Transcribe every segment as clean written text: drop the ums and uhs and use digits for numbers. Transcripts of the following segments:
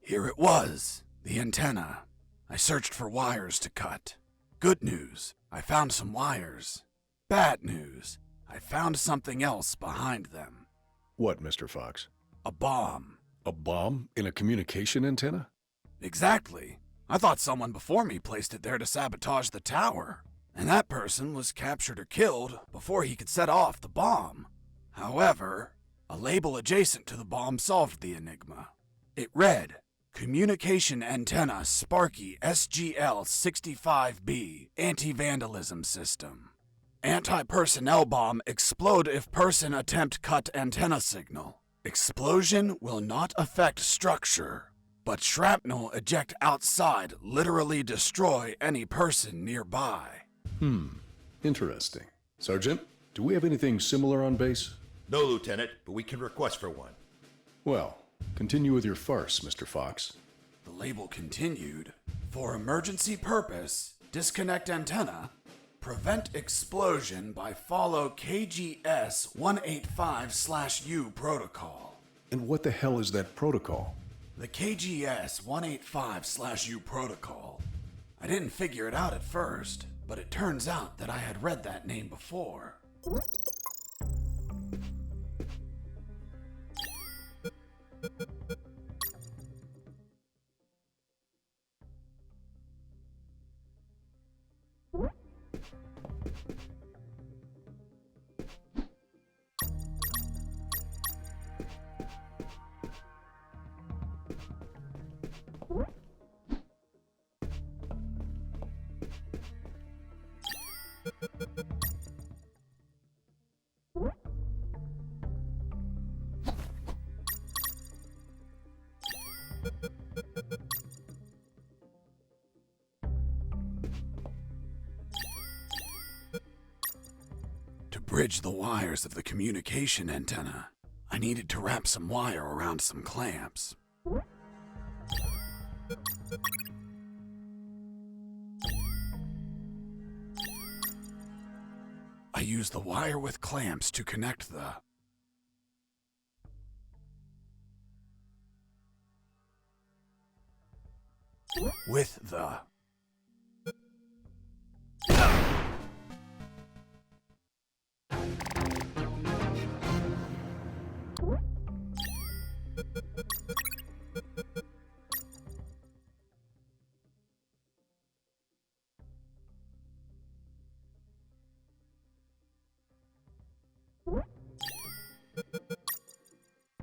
Here it was, the antenna. I searched for wires to cut. Good news, I found some wires. Bad news, I found something else behind them. What, Mr. Fox? A bomb. A bomb in a communication antenna? Exactly. I thought someone before me placed it there to sabotage the tower. And that person was captured or killed before he could set off the bomb. However, a label adjacent to the bomb solved the enigma. It read, Communication Antenna Sparky SGL-65B Anti-Vandalism System. Anti-personnel bomb explode if person attempt cut antenna signal. Explosion will not affect structure, but shrapnel eject outside literally destroy any person nearby. Interesting. Sergeant, do we have anything similar on base? No, Lieutenant, but we can request for one. Well, continue with your farce, Mr. Fox. The label continued, For emergency purpose, disconnect antenna, prevent explosion by follow KGS 185/U protocol. And what the hell is that protocol? The KGS 185/U protocol. I didn't figure it out at first, but it turns out that I had read that name before. To bridge the wires of the communication antenna, I needed to wrap some wire around some clamps. I used the wire with clamps to connect the with the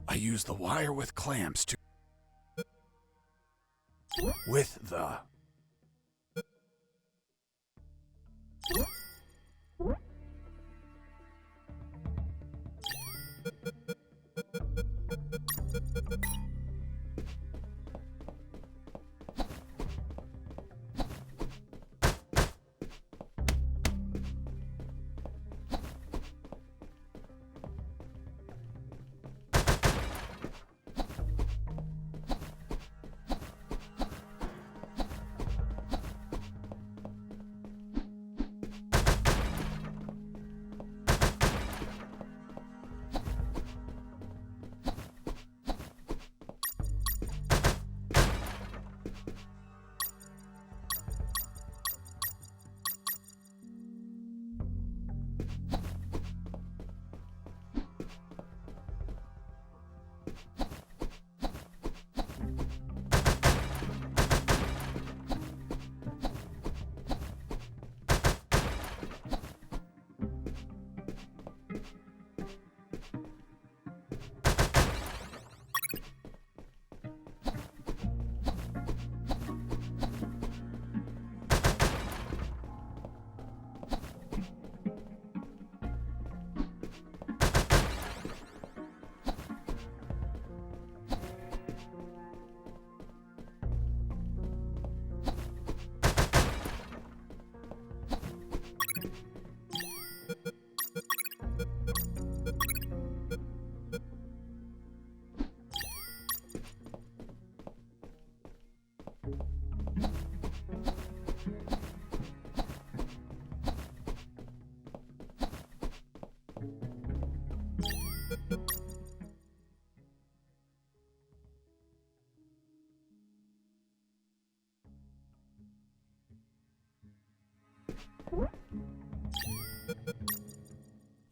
I used the wire with clamps to with the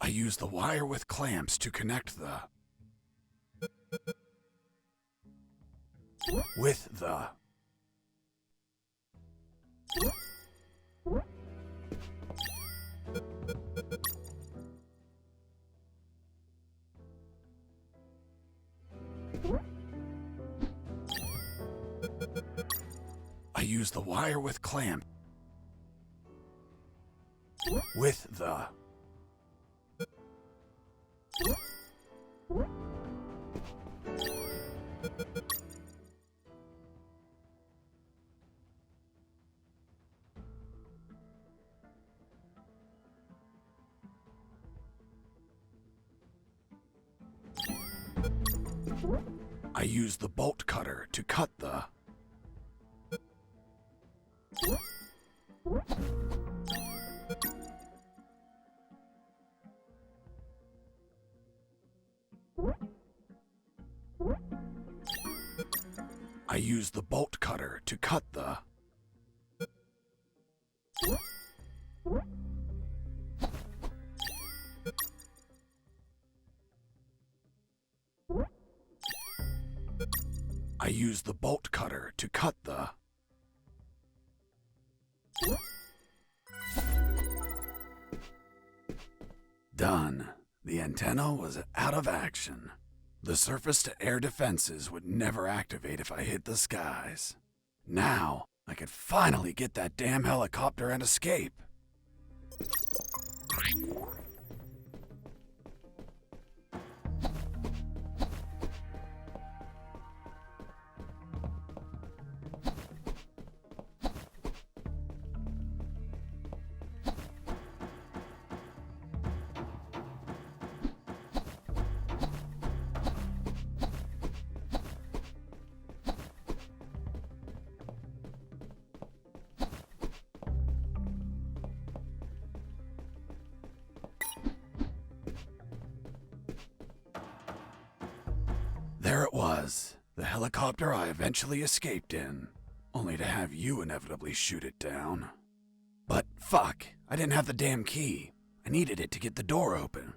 I use the wire with clamps to connect the... with the... I use the wire with clamp with the... I use the bolt cutter to cut the... I use the bolt cutter to cut the... I use the bolt cutter to cut the... Done. The antenna was out of action. The surface-to-air defenses would never activate if I hit the skies. Now, I could finally get that damn helicopter and escape. There it was, the helicopter I eventually escaped in, only to have you inevitably shoot it down. But fuck, I didn't have the damn key. I needed it to get the door open.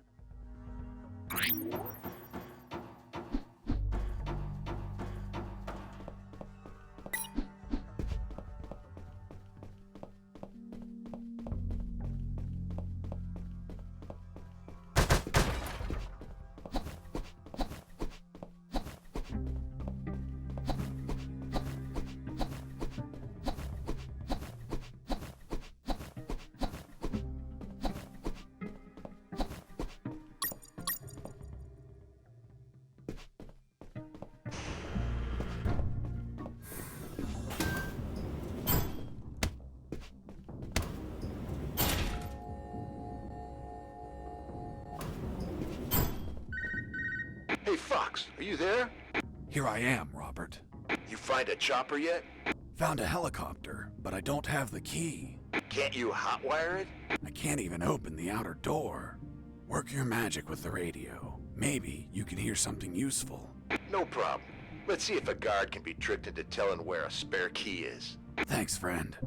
Hey, Fox, are you there? Here I am, Robert. You find a chopper yet? Found a helicopter, but I don't have the key. Can't you hotwire it? I can't even open the outer door. Work your magic with the radio. Maybe you can hear something useful. No problem. Let's see if a guard can be tricked into telling where a spare key is. Thanks, friend.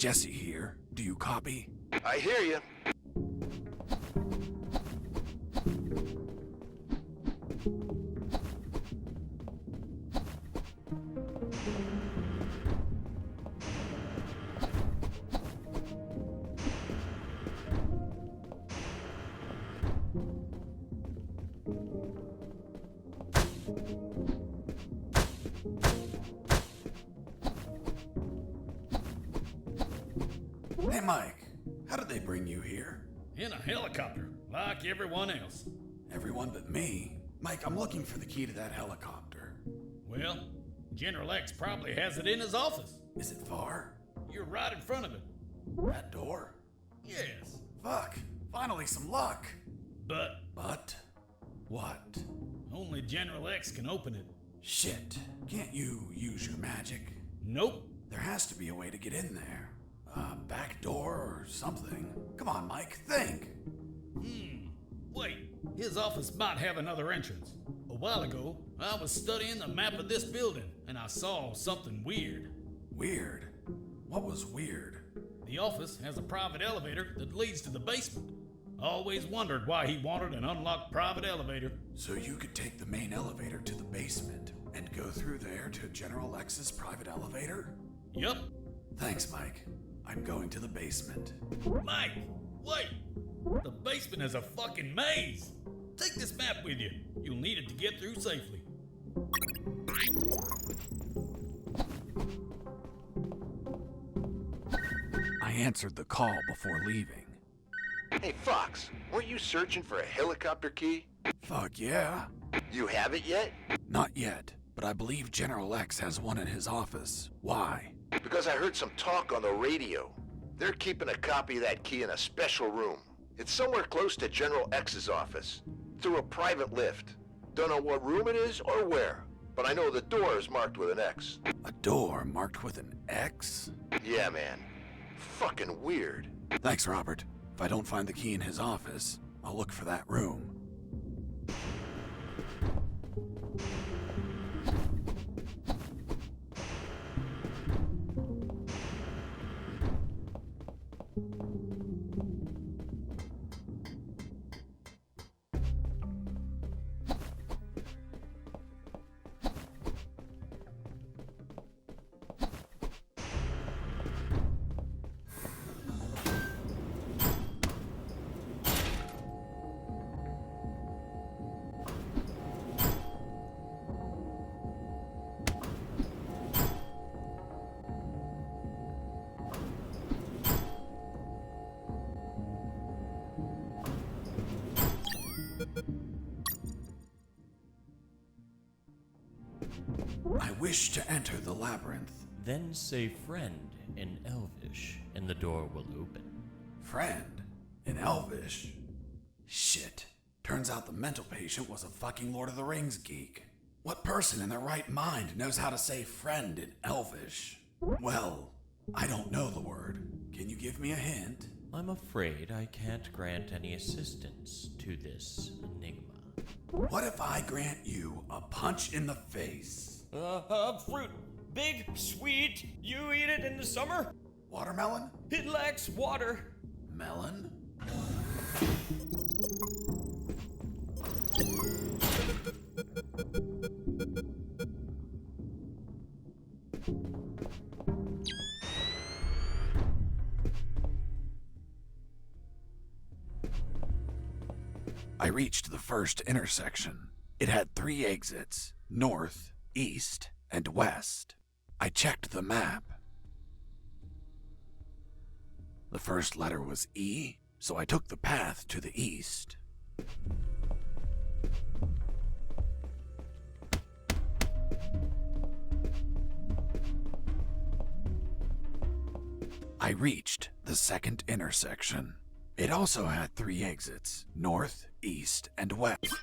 Jesse here. Do you copy? I hear you. Hey, Mike, how did they bring you here? In a helicopter, like everyone else. Everyone but me? Mike, I'm looking for the key to that helicopter. Well, General X probably has it in his office. Is it far? You're right in front of it. That door? Yes. Fuck, finally some luck. But But? What? only General X can open it. Shit, can't you use your magic? Nope. There has to be a way to get in there. A back door or something. Come on, Mike, think. Wait, his office might have another entrance. A while ago, I was studying the map of this building, and I saw something weird. Weird? What was weird? The office has a private elevator that leads to the basement. Always wondered why he wanted an unlocked private elevator. So you could take the main elevator to the basement and go through there to General X's private elevator? Yup. Thanks, Mike. I'm going to the basement. Mike, wait! The basement is a fucking maze! Take this map with you. You'll need it to get through safely. I answered the call before leaving. Hey, Fox, weren't you searching for a helicopter key? Fuck yeah. You have it yet? Not yet, but I believe General X has one in his office. Why? Because I heard some talk on the radio. They're keeping a copy of that key in a special room. It's somewhere close to General X's office, through a private lift. Don't know what room it is or where, but I know the door is marked with an X. A door marked with an X? Yeah, man. Fucking weird. Thanks, Robert. If I don't find the key in his office, I'll look for that room. I wish to enter the labyrinth. Then say friend in Elvish, and the door will open. Friend? In Elvish? Shit. Turns out the mental patient was a fucking Lord of the Rings geek. What person in their right mind knows how to say friend in Elvish? Well, I don't know the word. Can you give me a hint? I'm afraid I can't grant any assistance to this enigma. What if I grant you a punch in the face? Fruit. Big, sweet. You eat it in the summer? Watermelon? It lacks water. Melon? I reached the first intersection. It had 3 exits, north, east, and west. I checked the map. The first letter was E, so I took the path to the east. I reached the second intersection. It also had 3 exits, north, east, and west.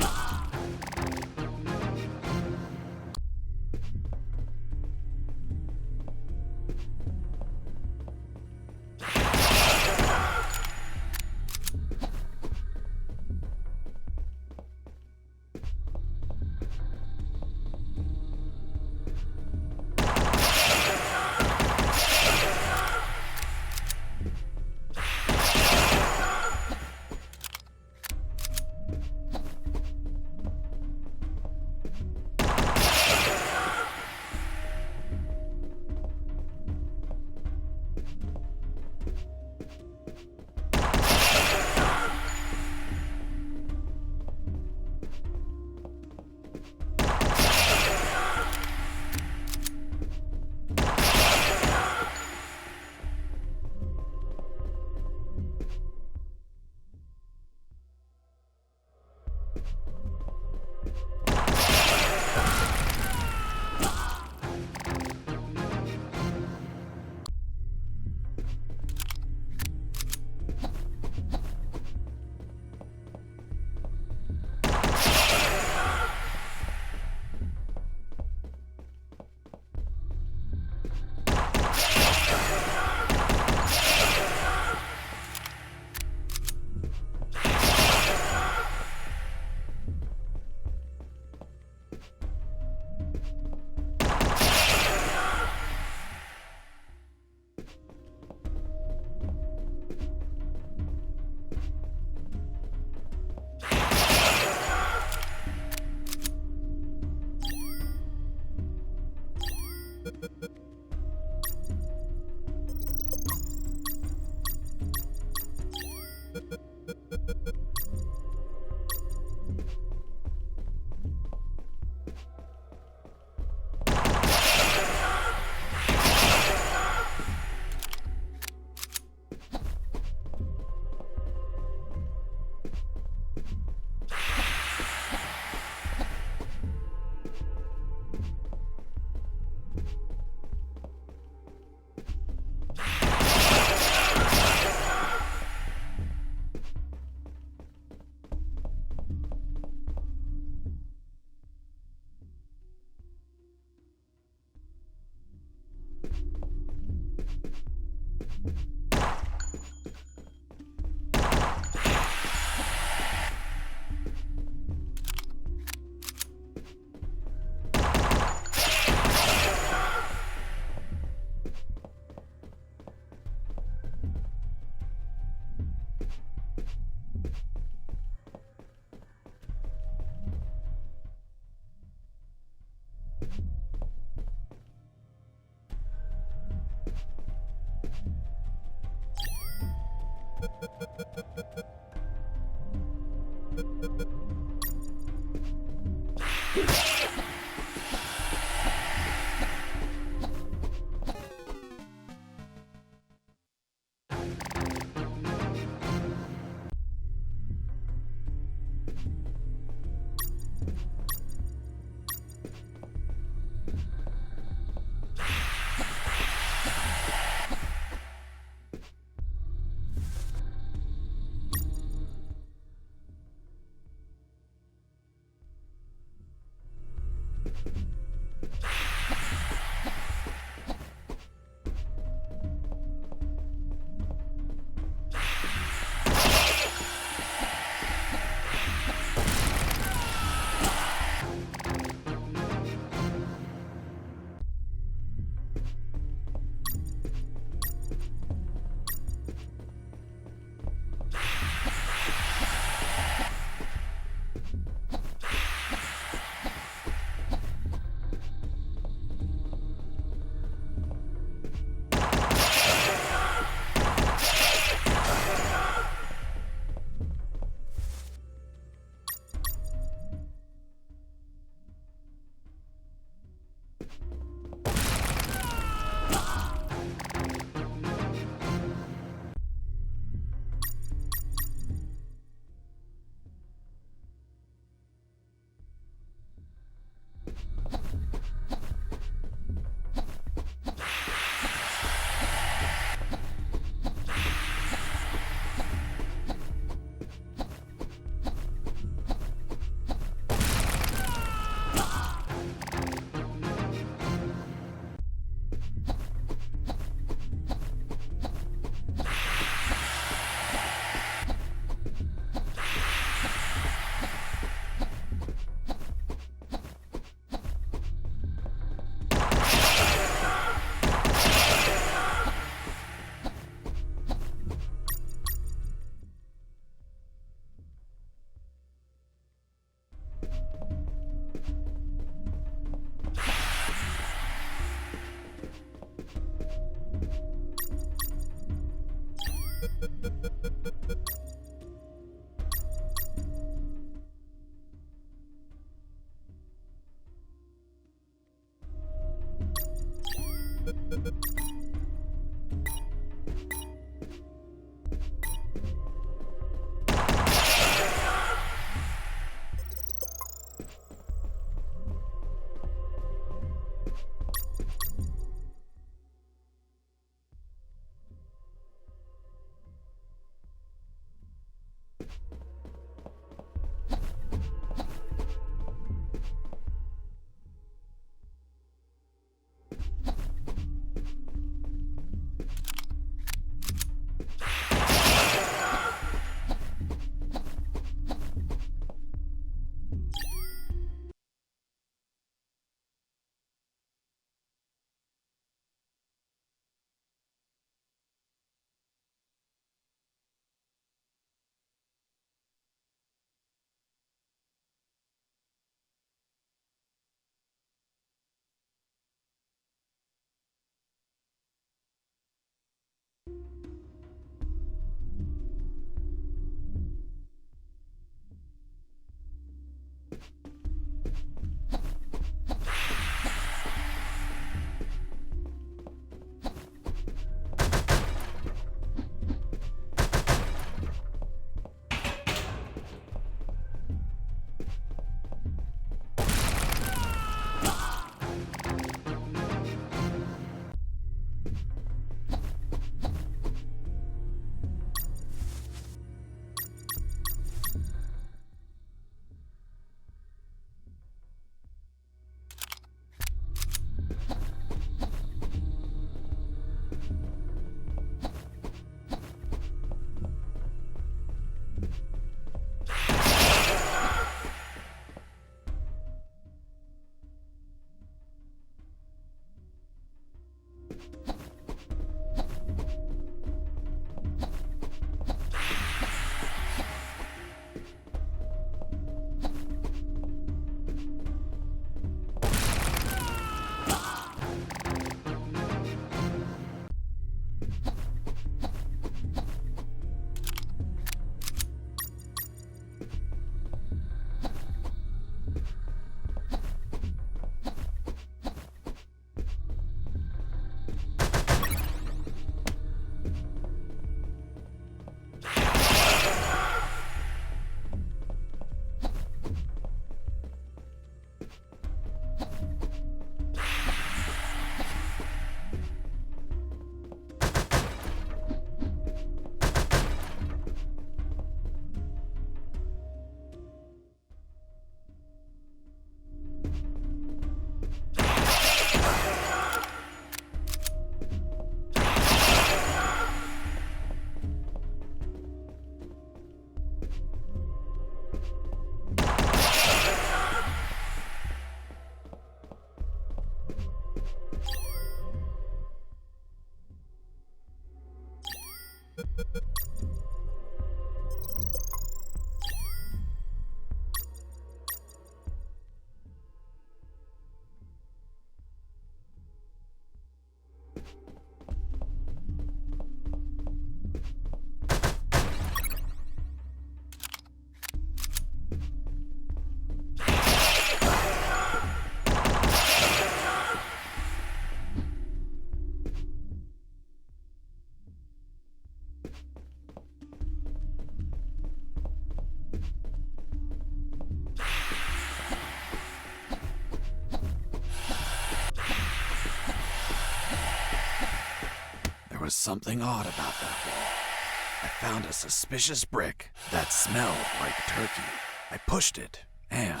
There was something odd about that wall. I found a suspicious brick that smelled like turkey. I pushed it, and...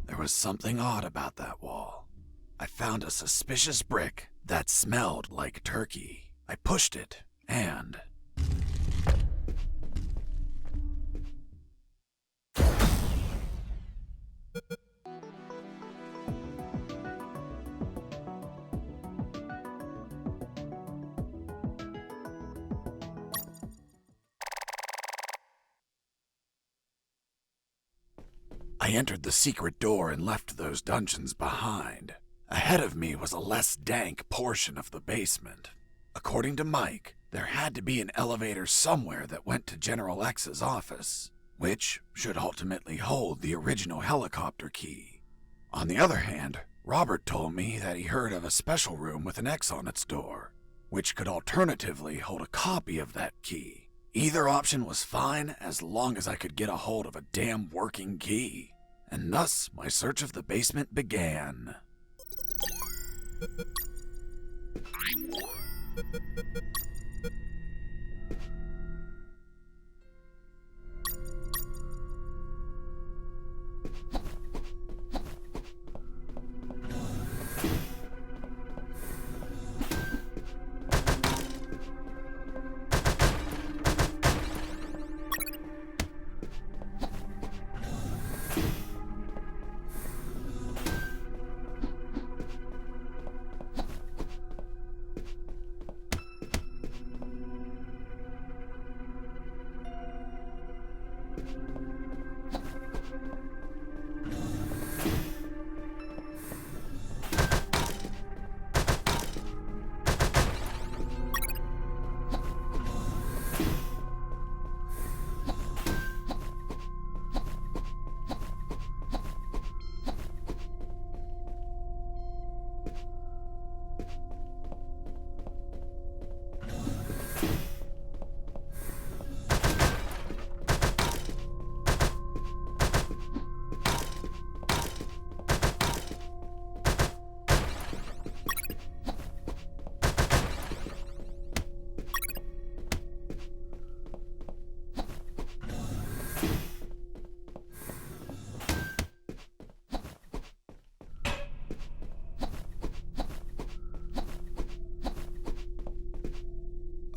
There was something odd about that wall. I found a suspicious brick that smelled like turkey. I pushed it, and... I entered the secret door and left those dungeons behind. Ahead of me was a less dank portion of the basement. According to Mike, there had to be an elevator somewhere that went to General X's office, which should ultimately hold the original helicopter key. On the other hand, Robert told me that he heard of a special room with an X on its door, which could alternatively hold a copy of that key. Either option was fine as long as I could get a hold of a damn working key. And thus, my search of the basement began.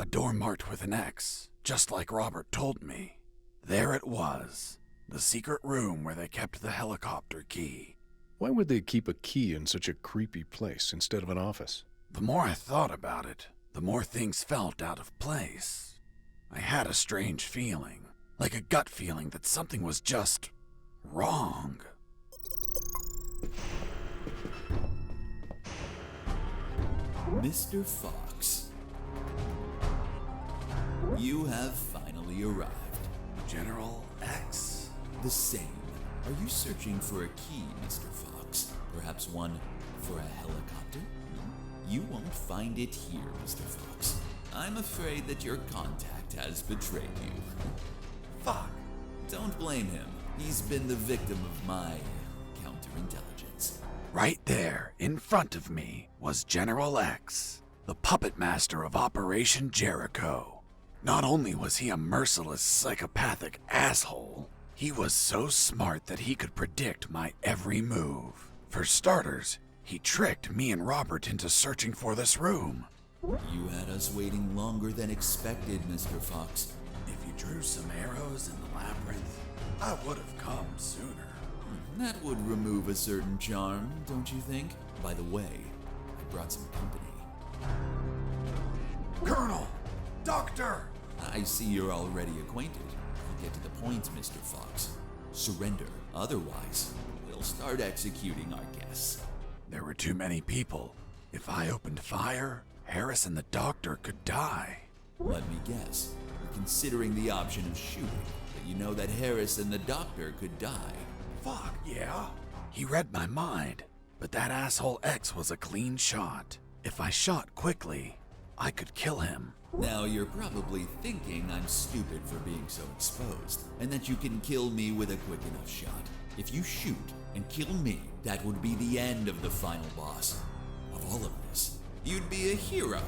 a door marked with an X, just like Robert told me. There it was, the secret room where they kept the helicopter key. Why would they keep a key in such a creepy place instead of an office? The more I thought about it, the more things felt out of place. I had a strange feeling, like a gut feeling that something was just wrong. Mr. Fox, you have finally arrived. General X? The same. Are you searching for a key, Mr. Fox? Perhaps one for a helicopter? You won't find it here, Mr. Fox. I'm afraid that your contact has betrayed you. Fuck. Don't blame him. He's been the victim of my counterintelligence. Right there, in front of me, was General X, the puppet master of Operation Jericho. Not only was he a merciless, psychopathic asshole, he was so smart that he could predict my every move. For starters, he tricked me and Robert into searching for this room. You had us waiting longer than expected, Mr. Fox. If you drew some arrows in the labyrinth, I would have come sooner. That would remove a certain charm, don't you think? By the way, I brought some company. Colonel! Doctor! I see you're already acquainted. I'll get to the point, Mr. Fox. Surrender. Otherwise, we'll start executing our guests. There were too many people. If I opened fire, Harris and the doctor could die. Let me guess. You're considering the option of shooting, but you know that Harris and the doctor could die. Fuck, yeah. He read my mind, but that asshole X was a clean shot. If I shot quickly, I could kill him. Now you're probably thinking I'm stupid for being so exposed, and that you can kill me with a quick enough shot. If you shoot and kill me, that would be the end of the final boss. Of all of this, you'd be a hero.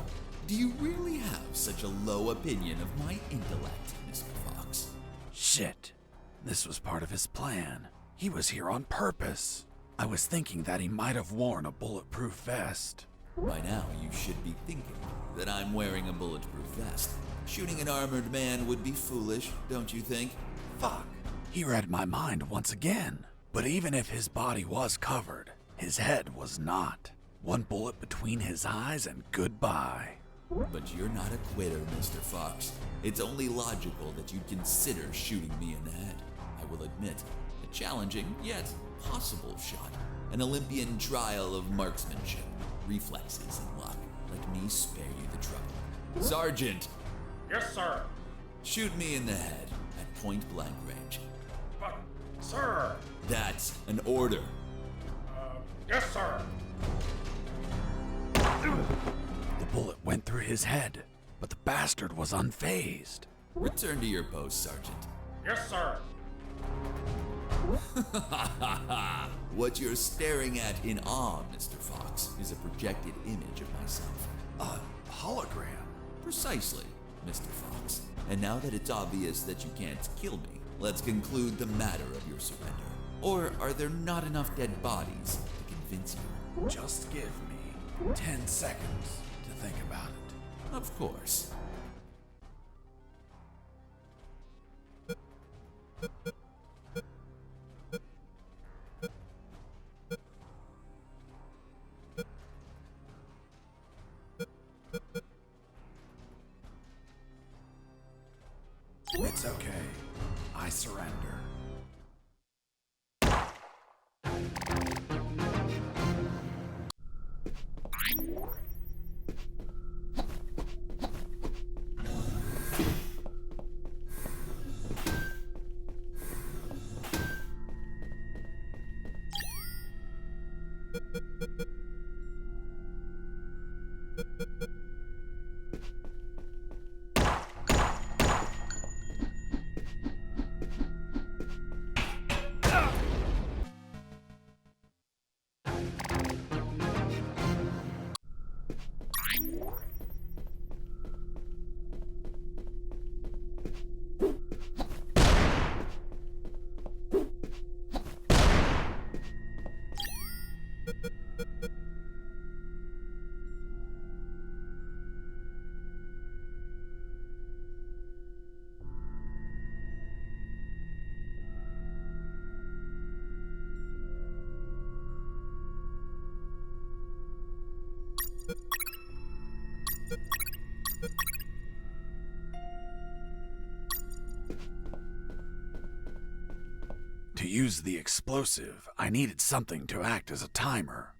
Do you really have such a low opinion of my intellect, Mr. Fox? Shit. This was part of his plan. He was here on purpose. I was thinking that he might have worn a bulletproof vest. By now, you should be thinking that I'm wearing a bulletproof vest. Shooting an armored man would be foolish, don't you think? Fuck. He read my mind once again. But even if his body was covered, his head was not. One bullet between his eyes and goodbye. But you're not a quitter, Mr. Fox. It's only logical that you'd consider shooting me in the head. I will admit, a challenging yet possible shot. An Olympian trial of marksmanship, reflexes, and luck. Let me spare you the trouble. Sergeant! Yes, sir. Shoot me in the head at point blank range. But, sir. That's an order. Yes, sir. The bullet went through his head, but the bastard was unfazed. Return to your post, Sergeant. Yes, sir. What you're staring at in awe, Mr. Fox, is a projected image of myself. A hologram. Precisely, Mr. Fox. And now that it's obvious that you can't kill me, let's conclude the matter of your surrender. Or are there not enough dead bodies to convince you? Just give me 10 seconds to think about it. Of course. It's okay. I surrender. use the explosive, I needed something to act as a timer.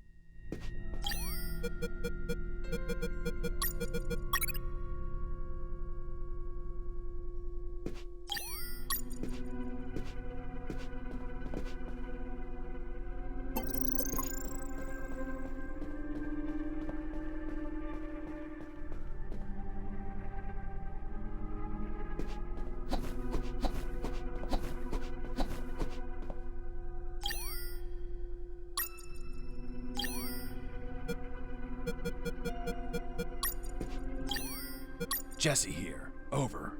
Jesse here. Over.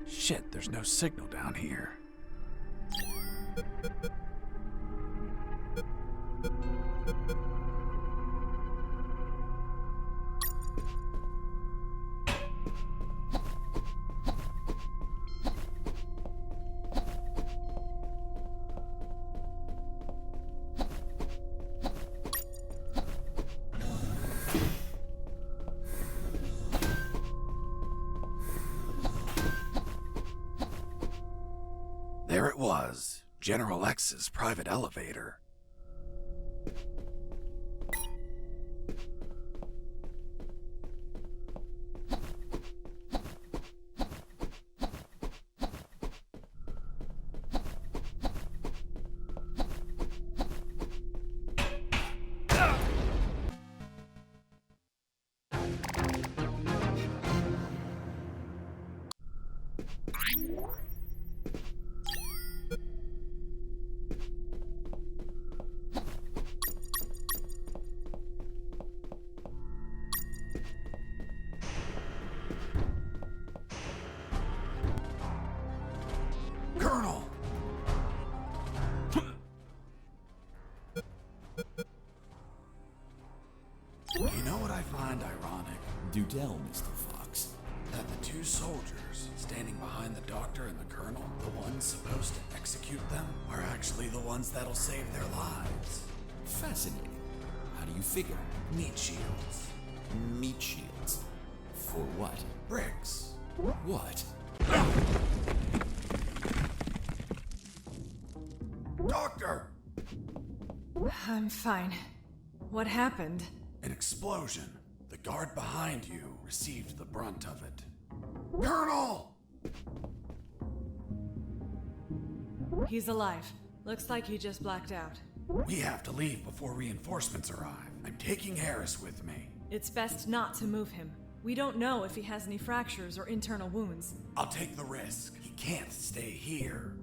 Shit, there's no signal down here. There it was, General X's private elevator. Colonel! You know what I find ironic? Do tell, Mr. Fox. That the two soldiers standing behind the doctor and the colonel, the ones supposed to execute them, are actually the ones that'll save their lives. Fascinating. How do you figure? Meat shields. Meat shields. For what? Bricks. What? Doctor! I'm fine. What happened? An explosion. The guard behind you received the brunt of it. Colonel! He's alive. Looks like he just blacked out. We have to leave before reinforcements arrive. I'm taking Harris with me. It's best not to move him. We don't know if he has any fractures or internal wounds. I'll take the risk. He can't stay here.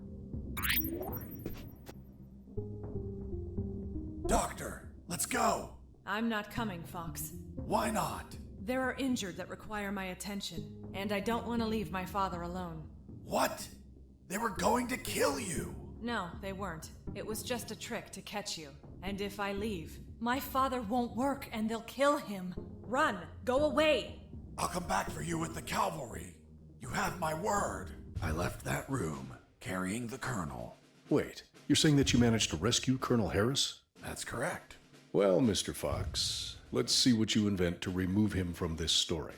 Doctor, let's go! I'm not coming, Fox. Why not? There are injured that require my attention, and I don't want to leave my father alone. What? They were going to kill you! No, they weren't. It was just a trick to catch you. And if I leave, my father won't work and they'll kill him. Run! Go away! I'll come back for you with the cavalry. You have my word. I left that room, carrying the colonel. Wait, you're saying that you managed to rescue Colonel Harris? That's correct. Well, Mr. Fox, let's see what you invent to remove him from this story.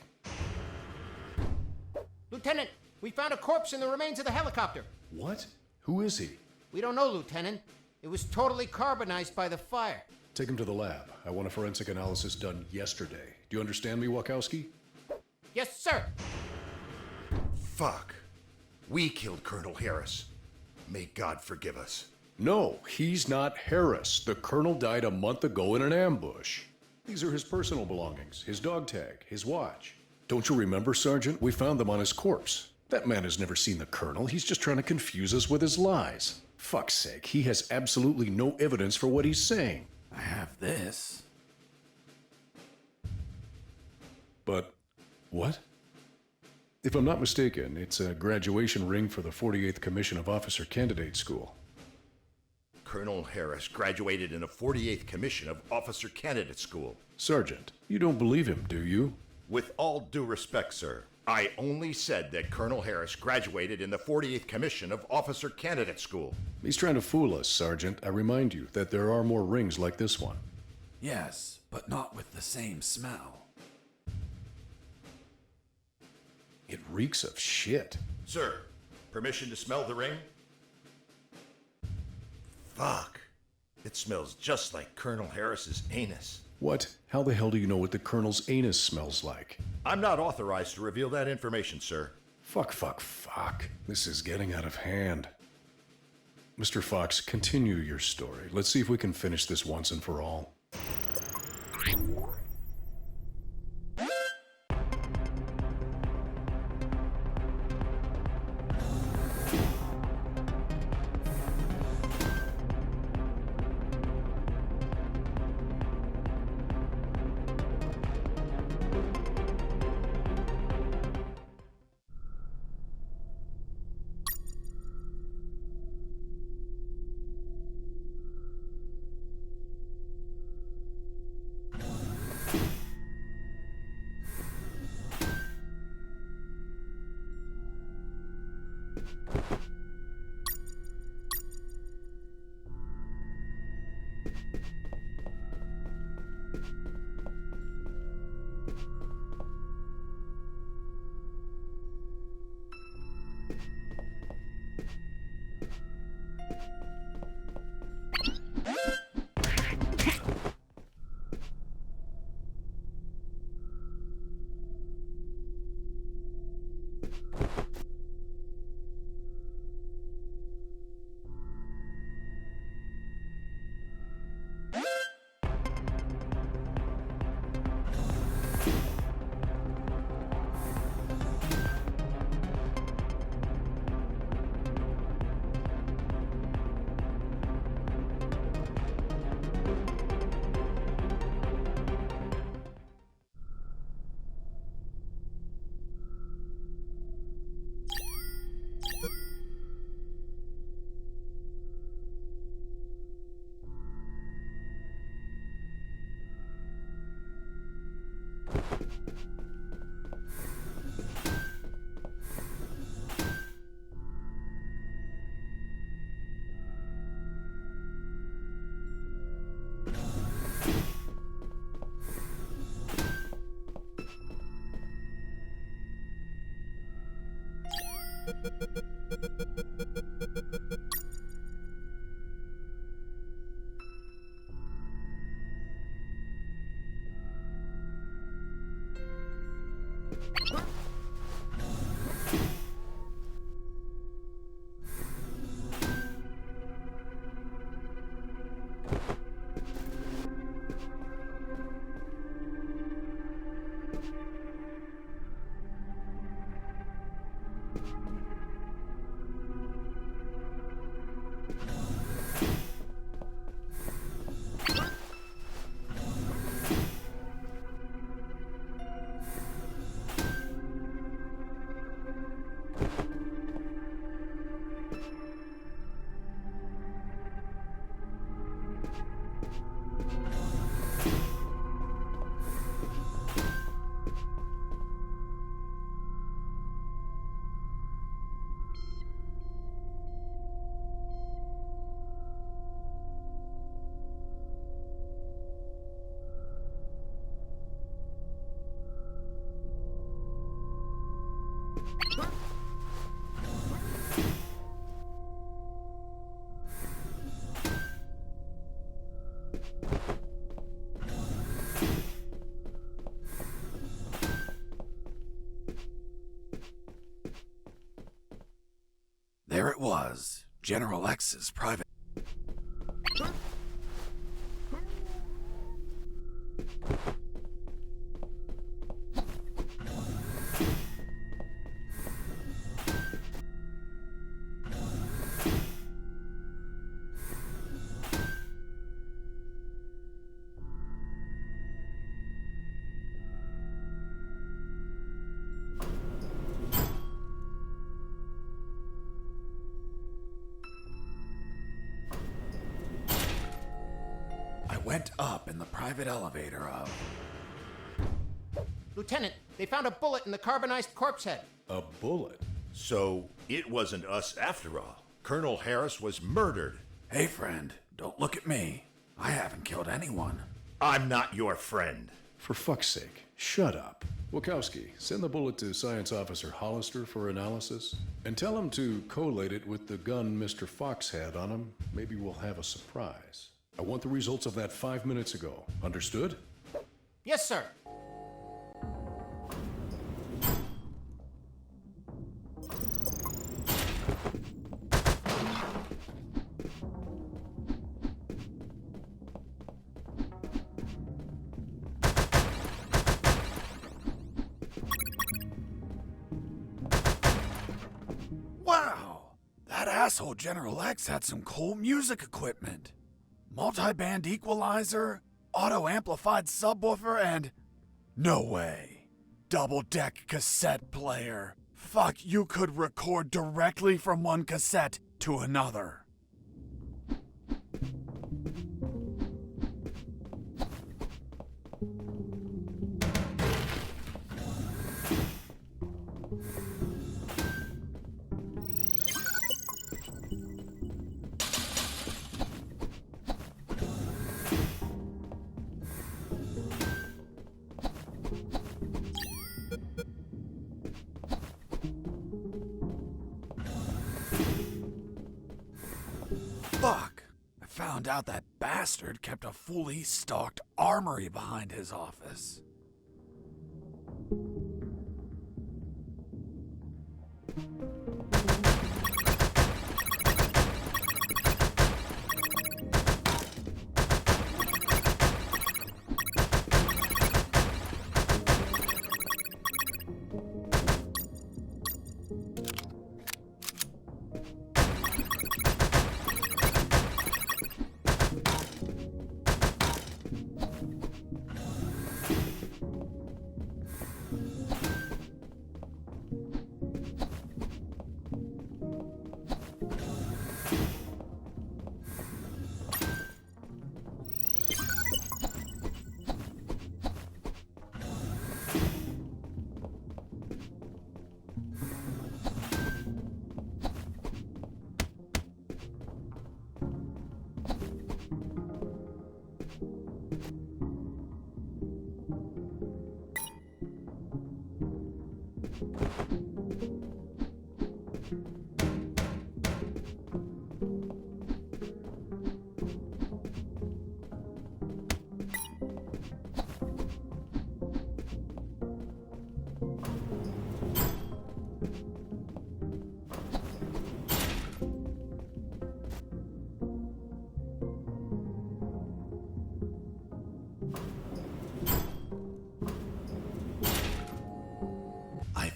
Lieutenant, we found a corpse in the remains of the helicopter. What? Who is he? We don't know, Lieutenant. It was totally carbonized by the fire. Take him to the lab. I want a forensic analysis done yesterday. Do you understand me, Wachowski? Yes, sir. Fuck. We killed Colonel Harris. May God forgive us. No, he's not Harris. The colonel died a month ago in an ambush. These are his personal belongings, his dog tag, his watch. Don't you remember, Sergeant? We found them on his corpse. That man has never seen the colonel. He's just trying to confuse us with his lies. Fuck's sake, he has absolutely no evidence for what he's saying. I have this. But what? If I'm not mistaken, it's a graduation ring for the 48th Commission of Officer Candidate School. Colonel Harris graduated in the 48th Commission of Officer Candidate School. Sergeant, you don't believe him, do you? With all due respect, sir, I only said that Colonel Harris graduated in the 48th Commission of Officer Candidate School. He's trying to fool us, Sergeant. I remind you that there are more rings like this one. Yes, but not with the same smell. It reeks of shit. Sir, permission to smell the ring? Fuck. It smells just like Colonel Harris's anus. What? How the hell do you know what the Colonel's anus smells like? I'm not authorized to reveal that information, sir. Fuck. This is getting out of hand. Mr. Fox, continue your story. Let's see if we can finish this once and for all. There it was, General X's private... went up in the private elevator of... Lieutenant, they found a bullet in the carbonized corpse head. A bullet? So it wasn't us after all. Colonel Harris was murdered. Hey, friend, don't look at me. I haven't killed anyone. I'm not your friend. For fuck's sake, shut up. Wachowski, send the bullet to Science Officer Hollister for analysis, and tell him to collate it with the gun Mr. Fox had on him. Maybe we'll have a surprise. I want the results of that 5 minutes ago. Understood? Yes, sir. Wow! That asshole General X had some cool music equipment. Multi-band equalizer, auto-amplified subwoofer, and... no way. Double-deck cassette player. Fuck, you could record directly from one cassette to another. Fuck! I found out that bastard kept a fully stocked armory behind his office.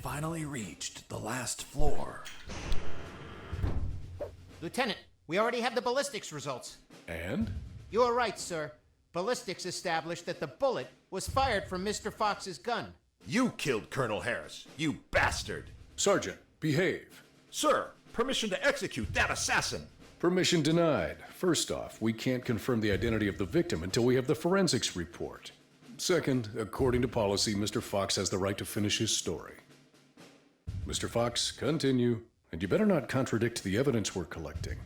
Finally reached the last floor. Lieutenant, we already have the ballistics results. And? You are right, sir. Ballistics established that the bullet was fired from Mr. Fox's gun. You killed Colonel Harris, you bastard! Sergeant, behave. Sir, permission to execute that assassin! Permission denied. First off, we can't confirm the identity of the victim until we have the forensics report. Second, according to policy, Mr. Fox has the right to finish his story. Mr. Fox, continue. And you better not contradict the evidence we're collecting.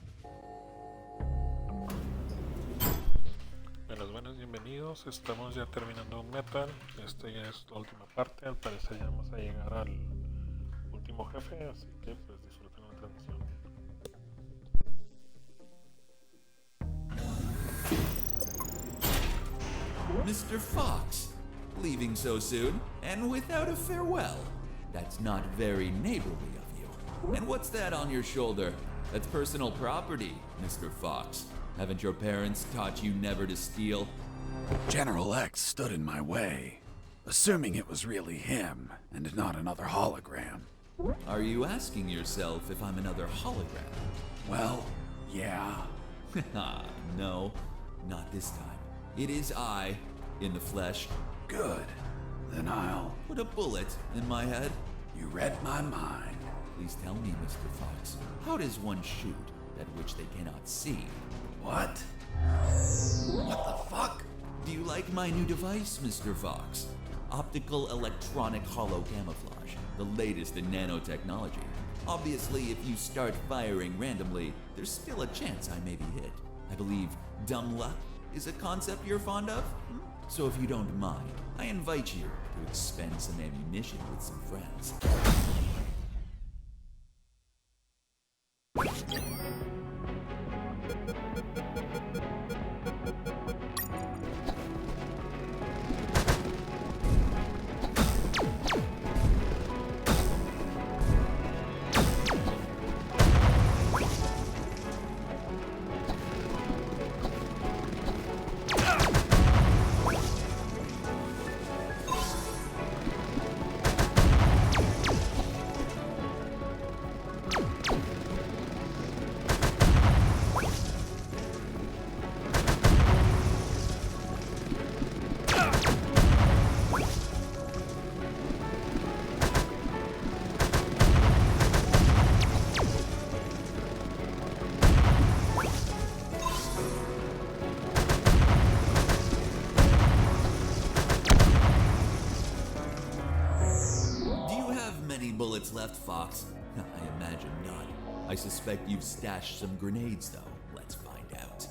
Buenos, bienvenidos. Estamos ya terminando UnMetal. Esta ya es la última parte. Al parecer ya vamos a llegar al último jefe, así que pues disfruten la transmisión. Mr. Fox, leaving so soon and without a farewell. That's not very neighborly of you. And what's that on your shoulder? That's personal property, Mr. Fox. Haven't your parents taught you never to steal? General X stood in my way, assuming it was really him and not another hologram. Are you asking yourself if I'm another hologram? Well, yeah. No, not this time. It is I, in the flesh. Good. Then I'll put a bullet in my head. You read my mind. Please tell me, Mr. Fox, how does one shoot that which they cannot see? What? What the fuck? Do you like my new device, Mr. Fox? Optical electronic hollow camouflage, the latest in nanotechnology. Obviously, if you start firing randomly, there's still a chance I may be hit. I believe dumb luck is a concept you're fond of? So if you don't mind, I invite you to expend some ammunition with some friends. Bullets left, Fox? I imagine none. I suspect you've stashed some grenades, though. Let's find out.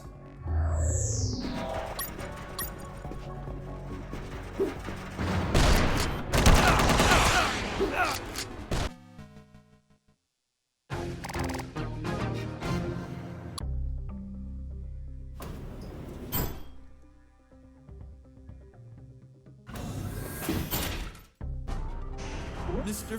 Mr.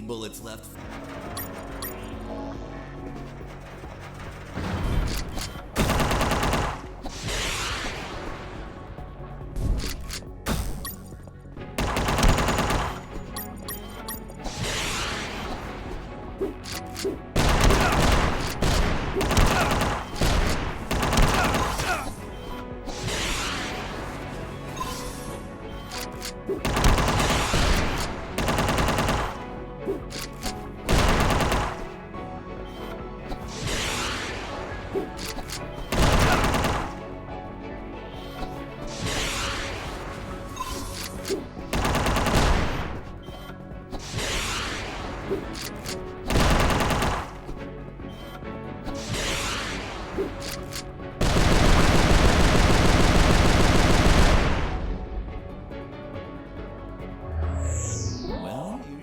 Bullets left.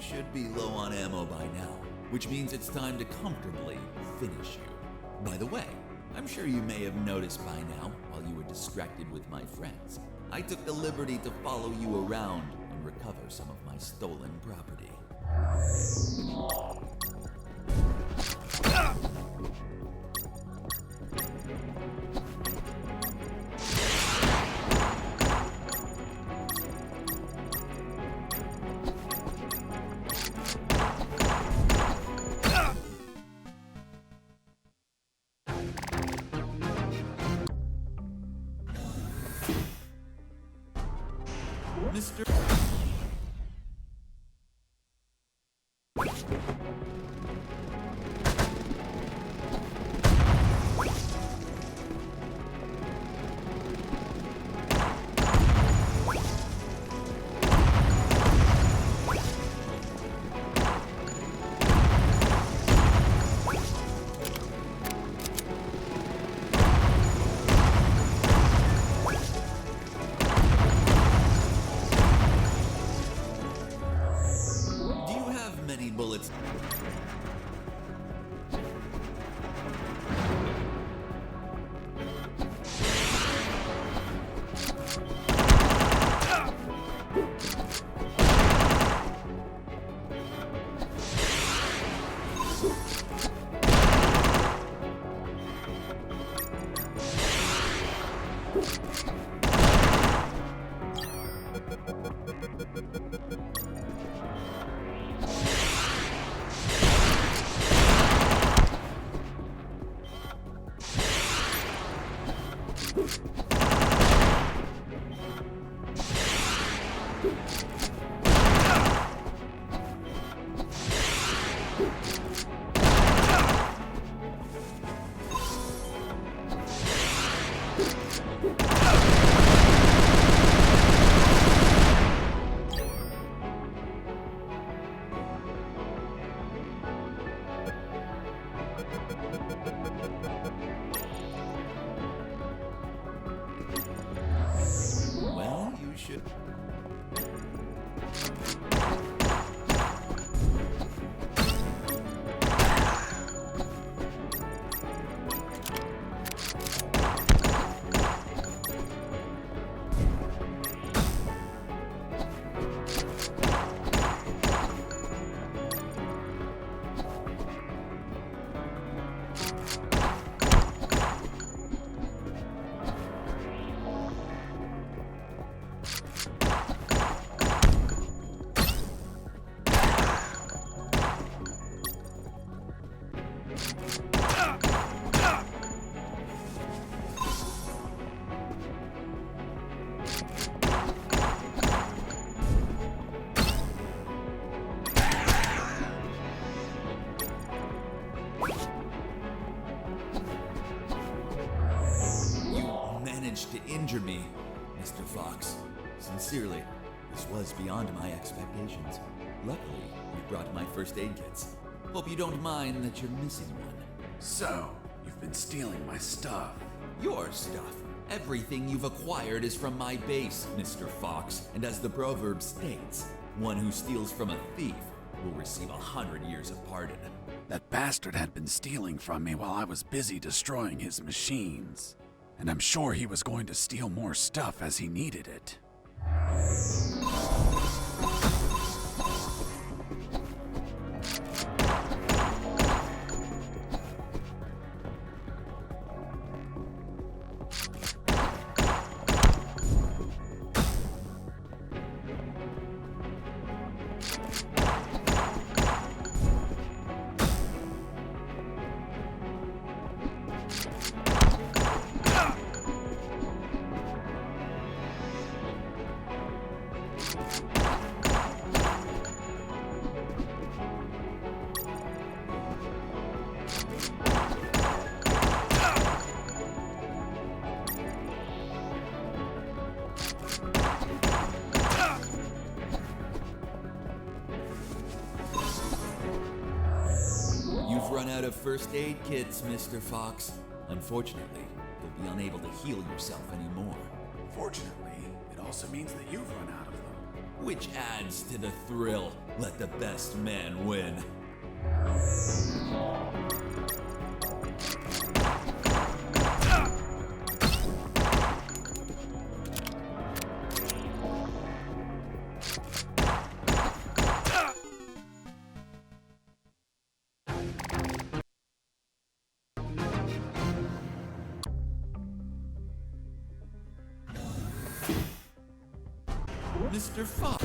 should be low on ammo by now, which means it's time to comfortably finish you. By the way, I'm sure you may have noticed by now, while you were distracted with my friends, I took the liberty to follow you around and recover some of my stolen property. Mr. Bullets. Well, you should. To injure me, Mr. Fox. Sincerely, this was beyond my expectations. Luckily, you brought my first aid kits. Hope you don't mind that you're missing one. So, you've been stealing my stuff. Your stuff. Everything you've acquired is from my base, Mr. Fox. And as the proverb states, one who steals from a thief will receive 100 years of pardon. That bastard had been stealing from me while I was busy destroying his machines. And I'm sure he was going to steal more stuff as he needed it. You've run out of first aid kits, Mr. Fox. Unfortunately, you'll be unable to heal yourself anymore. Fortunately, it also means that you've run out of them. which adds to the thrill. Let the best man win. Mr. Fox.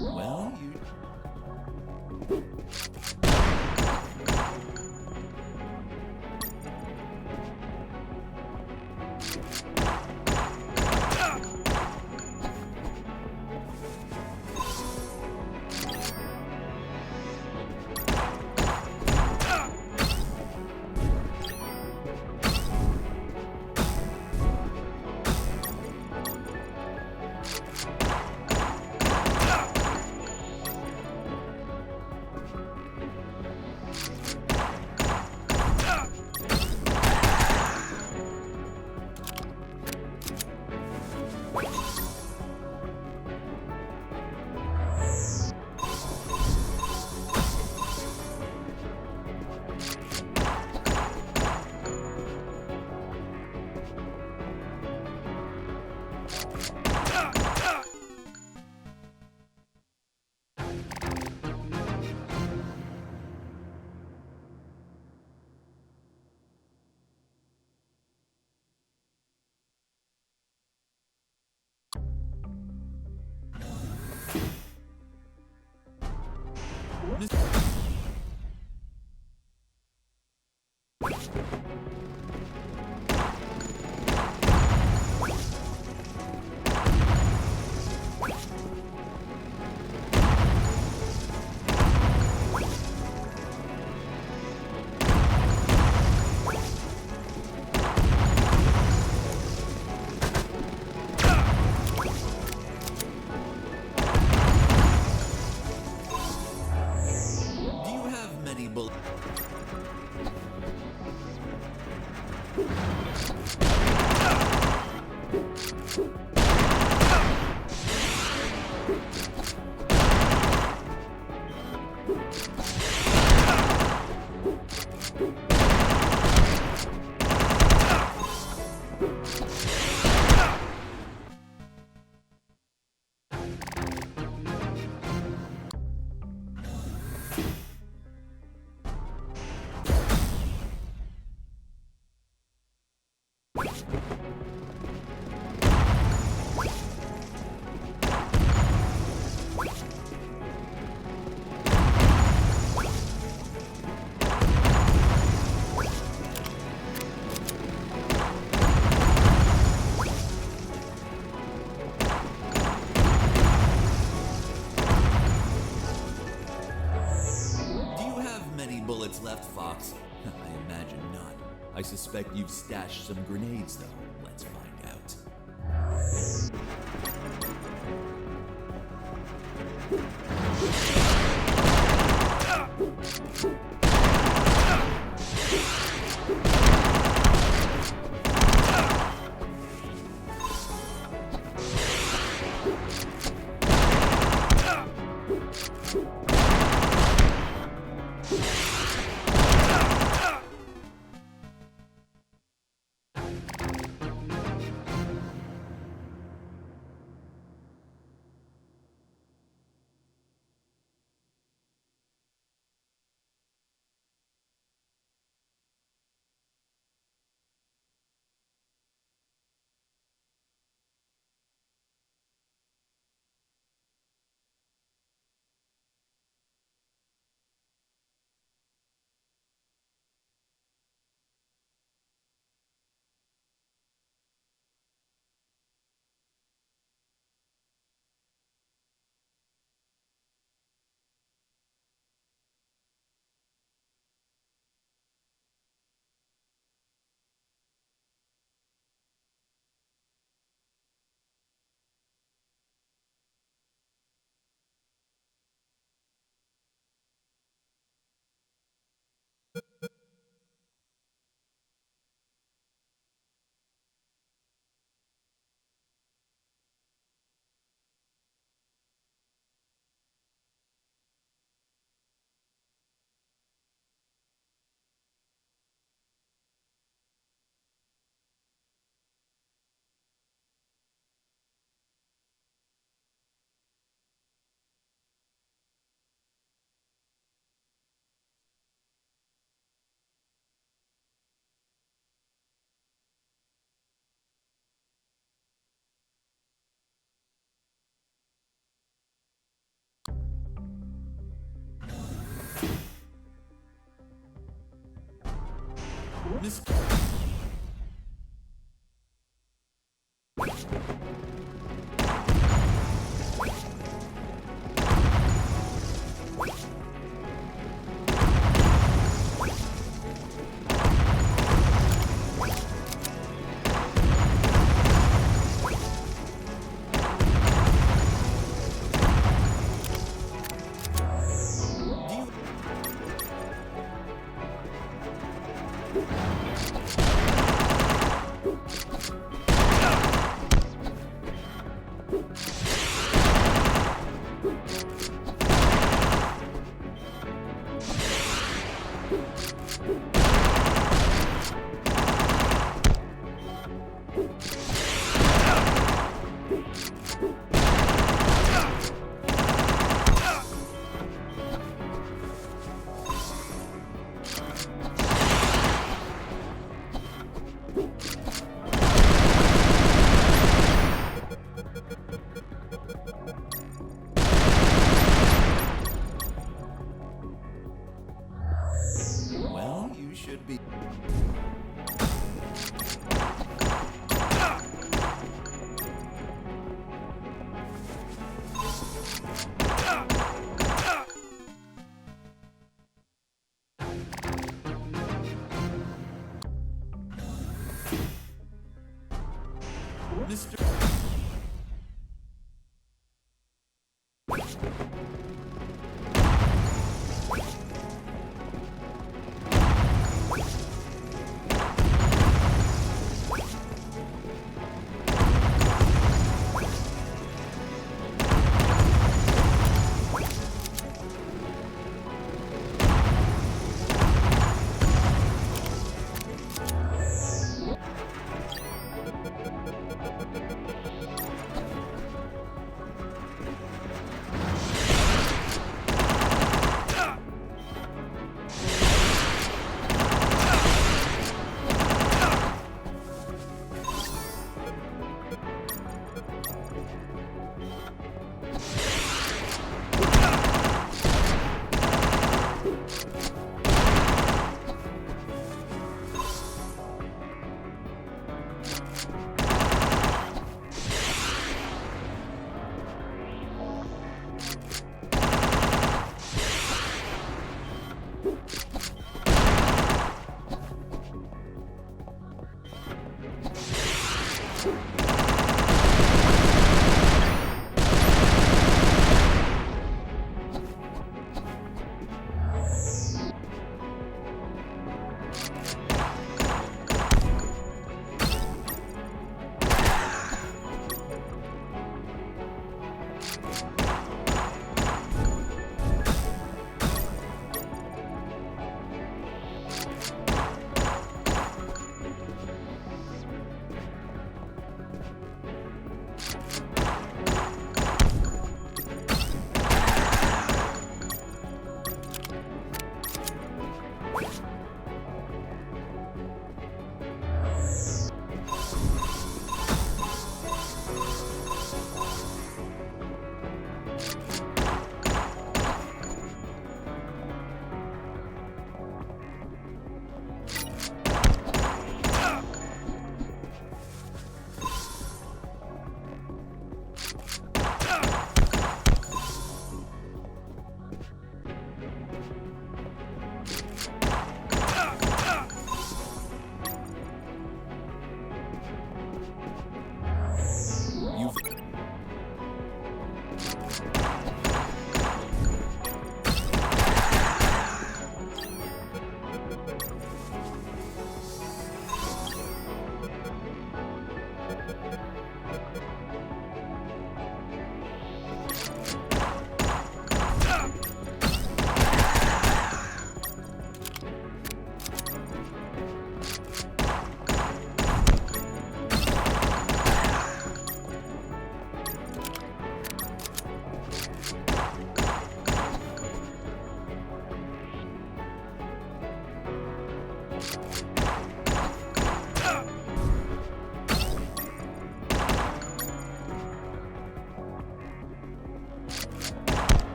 Well, bullets left, Fox? I imagine none. I suspect you've stashed some grenades, though. Let's find out. Well, you should be. Mr.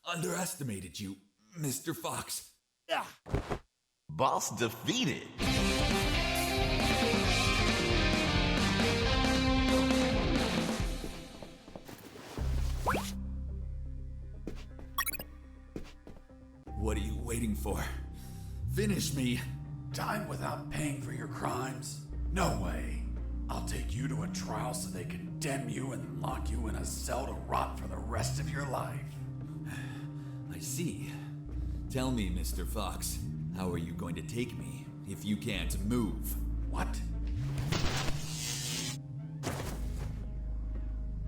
underestimated you, Mr. Fox. Boss defeated. What are you waiting for? Finish me. Time without paying for your crimes? No way. I'll take you to a trial so they condemn you and lock you in a cell to rot for the rest of your life. I see. Tell me, Mr. Fox, how are you going to take me if you can't move? What?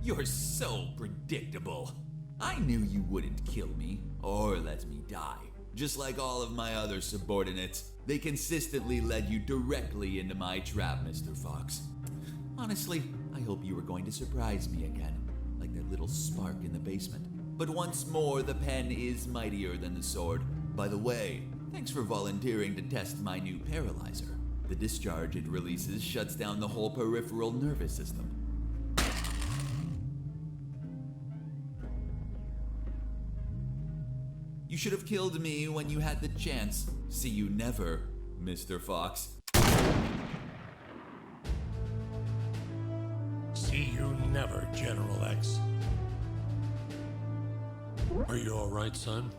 You're so predictable. I knew you wouldn't kill me or let me die. Just like all of my other subordinates, they consistently led you directly into my trap, Mr. Fox. Honestly, I hope you were going to surprise me again, like that little spark in the basement. But once more, the pen is mightier than the sword. By the way, thanks for volunteering to test my new paralyzer. The discharge it releases shuts down the whole peripheral nervous system. You should have killed me when you had the chance. See you never, Mr. Fox. See you never, General X. Are you all right, son?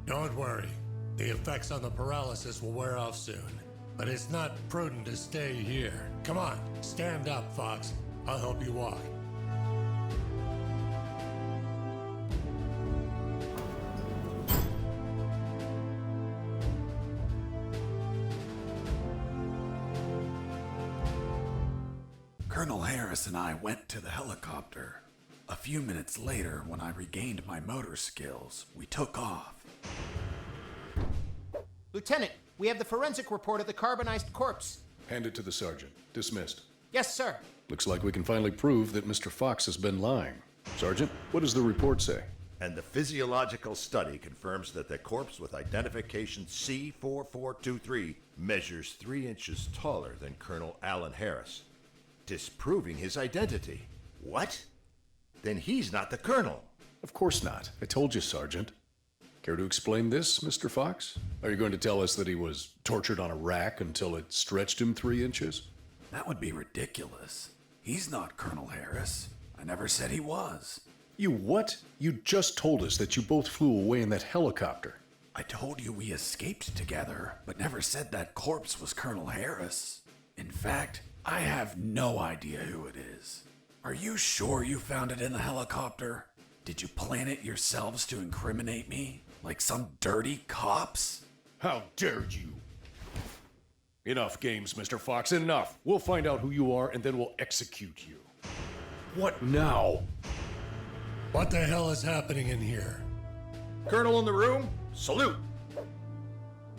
Don't worry. The effects on the paralysis will wear off soon. But it's not prudent to stay here. Come on, stand up, Fox. I'll help you walk. Colonel Harris and I went to the helicopter. A few minutes later, when I regained my motor skills, we took off. Lieutenant, we have the forensic report of the carbonized corpse. Hand it to the sergeant. Dismissed. Yes, sir. Looks like we can finally prove that Mr. Fox has been lying. Sergeant, what does the report say? And the physiological study confirms that the corpse with identification C4423 measures 3 inches taller than Colonel Alan Harris, disproving his identity. What? Then he's not the colonel. Of course not. I told you, Sergeant. Care to explain this, Mr. Fox? Are you going to tell us that he was tortured on a rack until it stretched him 3 inches? That would be ridiculous. He's not Colonel Harris. I never said he was. You what? You just told us that you both flew away in that helicopter. I told you we escaped together, but never said that corpse was Colonel Harris. In fact, I have no idea who it is. Are you sure you found it in the helicopter? Did you plan it yourselves to incriminate me? Like some dirty cops? How dare you! Enough games, Mr. Fox, enough! We'll find out who you are and then we'll execute you. What now? What the hell is happening in here? Colonel in the room? Salute!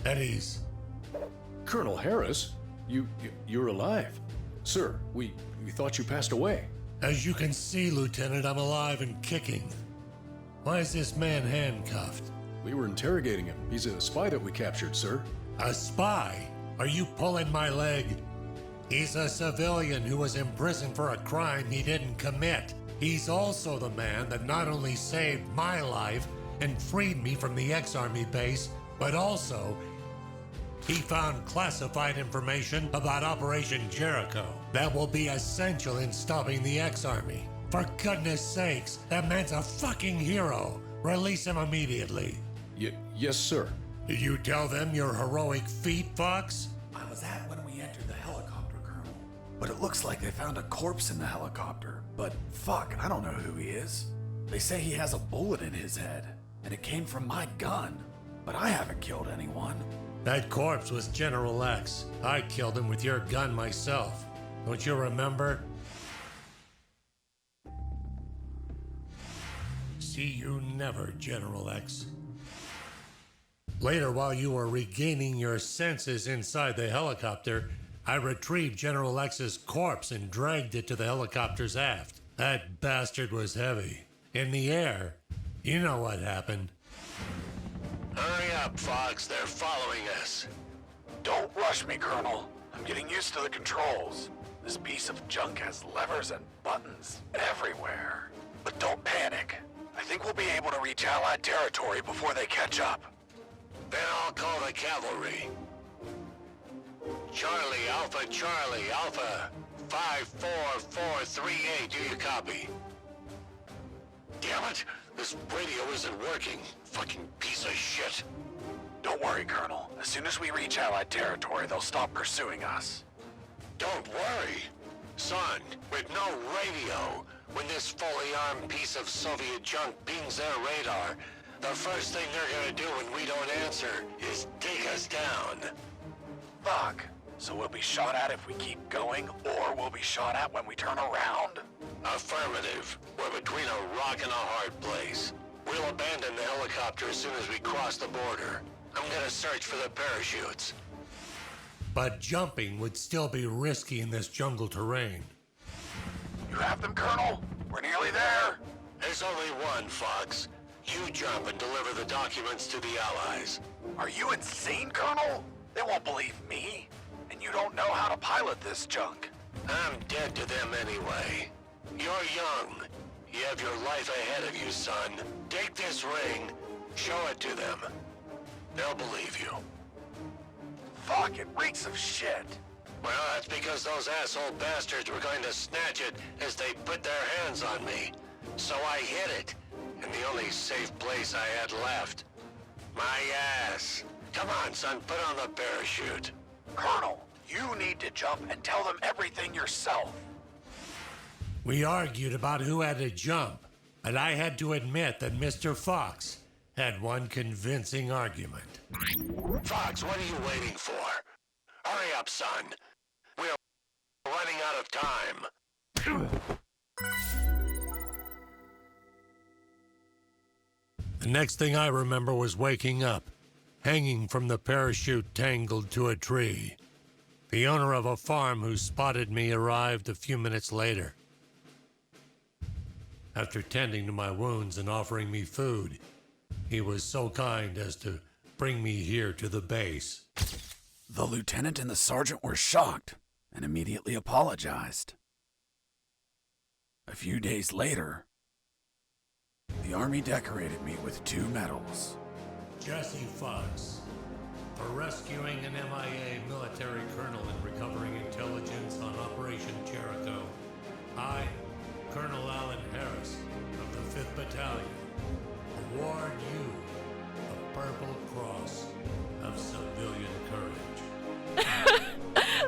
At ease. Colonel Harris? You're alive. Sir, we thought you passed away. As you can see, Lieutenant, I'm alive and kicking. Why is this man handcuffed? We were interrogating him. He's a spy that we captured, sir. A spy? Are you pulling my leg? He's a civilian who was imprisoned for a crime he didn't commit. He's also the man that not only saved my life and freed me from the ex-Army base, but also he found classified information about Operation Jericho that will be essential in stopping the ex-Army. For goodness sakes, that man's a fucking hero. Release him immediately. Yes, sir. Did you tell them your heroic feat, Fox? I was at when we entered the helicopter, Colonel. But it looks like they found a corpse in the helicopter. But fuck, I don't know who he is. They say he has a bullet in his head, and it came from my gun. But I haven't killed anyone. That corpse was General X. I killed him with your gun myself. Don't you remember? See you never, General X. Later, while you were regaining your senses inside the helicopter, I retrieved General X's corpse and dragged it to the helicopter's aft. That bastard was heavy. In the air, you know what happened. Hurry up, Fox. They're following us. Don't rush me, Colonel. I'm getting used to the controls. This piece of junk has levers and buttons everywhere. But don't panic. I think we'll be able to reach Allied territory before they catch up. Then I'll call the cavalry. Charlie, Alpha, 54438, do you copy? Damn it, this radio isn't working. Fucking piece of shit. Don't worry, Colonel. As soon as we reach Allied territory, they'll stop pursuing us. Don't worry. Son, with no radio, when this fully armed piece of Soviet junk pings their radar, the first thing they're gonna do when we don't answer is take us down. Fuck. So we'll be shot at if we keep going, or we'll be shot at when we turn around? Affirmative. We're between a rock and a hard place. We'll abandon the helicopter as soon as we cross the border. I'm gonna search for the parachutes. But jumping would still be risky in this jungle terrain. You have them, Colonel? We're nearly there. There's only one, Fox. You jump and deliver the documents to the Allies. Are you insane, Colonel? They won't believe me. And you don't know how to pilot this junk. I'm dead to them anyway. You're young. You have your life ahead of you, son. Take this ring, show it to them. They'll believe you. Fuck, it reeks of shit. Well, that's because those asshole bastards were going to snatch it as they put their hands on me. So I hid it, in the only safe place I had left. My ass. Come on, son, put on the parachute. Colonel, you need to jump and tell them everything yourself. We argued about who had to jump, and I had to admit that Mr. Fox had one convincing argument. Fox, what are you waiting for? Hurry up, son. We're running out of time. The next thing I remember was waking up, hanging from the parachute tangled to a tree. The owner of a farm who spotted me arrived a few minutes later. After tending to my wounds and offering me food, he was so kind as to bring me here to the base. The lieutenant and the sergeant were shocked and immediately apologized. A few days later, the Army decorated me with 2 medals. Jesse Fox, for rescuing an MIA military colonel and recovering intelligence on Operation Jericho. I, Colonel Alan Harris of the 5th Battalion, award you the Purple Cross of Civilian Courage.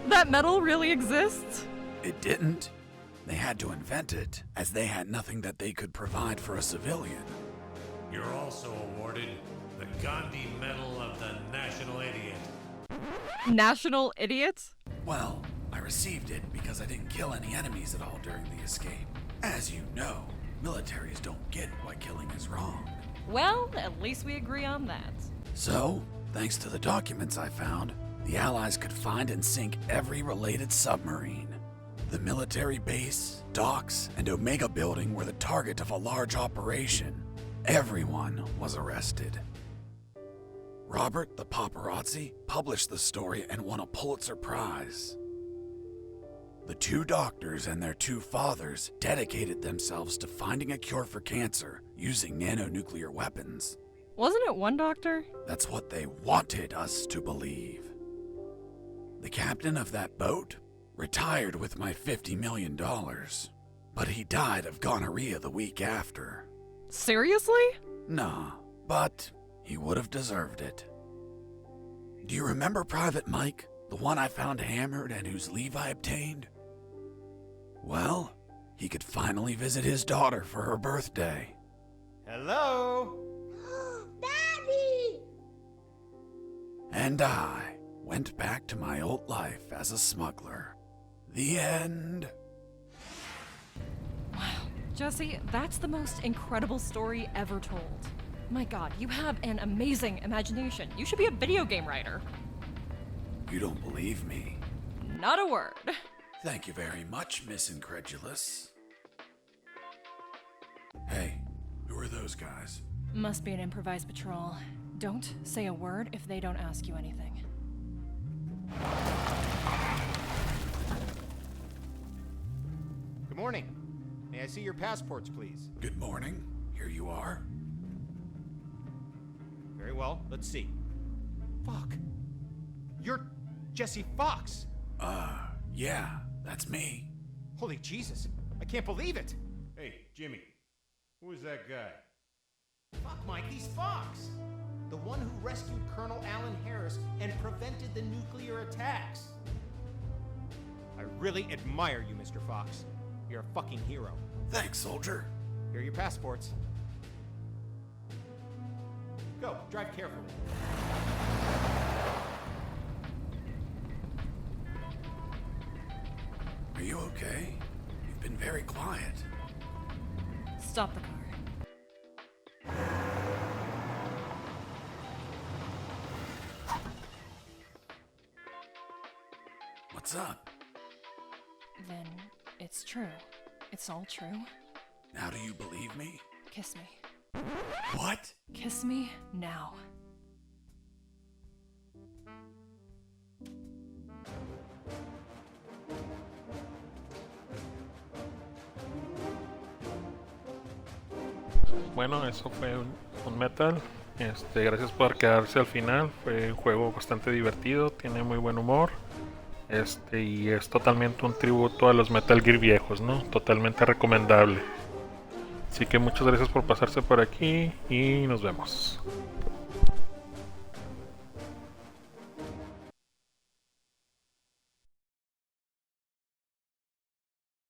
That medal really exists? It didn't. They had to invent it, as they had nothing that they could provide for a civilian. You're also awarded the Gandhi Medal of the National Idiot. National Idiot? Well, I received it because I didn't kill any enemies at all during the escape. As you know, militaries don't get why killing is wrong. Well, at least we agree on that. So, thanks to the documents I found, the Allies could find and sink every related submarine. The military base, docks, and Omega building were the target of a large operation. Everyone was arrested. Robert the paparazzi published the story and won a Pulitzer Prize. The 2 doctors and their 2 fathers dedicated themselves to finding a cure for cancer using nanonuclear weapons. Wasn't it one doctor? That's what they wanted us to believe. The captain of that boat retired with my $50 million, but he died of gonorrhea the week after. Seriously? Nah, but he would have deserved it. Do you remember Private Mike, the one I found hammered and whose leave I obtained? Well, he could finally visit his daughter for her birthday. Hello? Daddy! And I went back to my old life as a smuggler. The end. Wow, Jesse, that's the most incredible story ever told. My God, you have an amazing imagination. You should be a video game writer. You don't believe me? Not a word. Thank you very much, Miss Incredulous. Hey, who are those guys? Must be an improvised patrol. Don't say a word if they don't ask you anything. Good morning. May May I see your passports, please? Good morning. Here you are. Very well, let's see. Fuck. You're Jesse Fox. Yeah, that's me. Holy Jesus, I can't believe it. Hey, Jimmy, who is that guy? Fuck, Mike, he's Fox. The one who rescued Colonel Alan Harris and prevented the nuclear attacks. I really admire you, Mr. Fox. You're a fucking hero. Thanks, soldier. Here are your passports. Go, drive carefully. Are you okay? You've been very quiet. Stop the car. What's up? Then it's true. It's all true. Now do you believe me? Kiss me. What? Kiss me now. Bueno, eso fue UnMetal. Gracias por quedarse al final. Fue un juego bastante divertido, tiene muy buen humor. Y es totalmente un tributo a los Metal Gear viejos, ¿no? Totalmente recomendable. Así que muchas gracias por pasarse por aquí y nos vemos.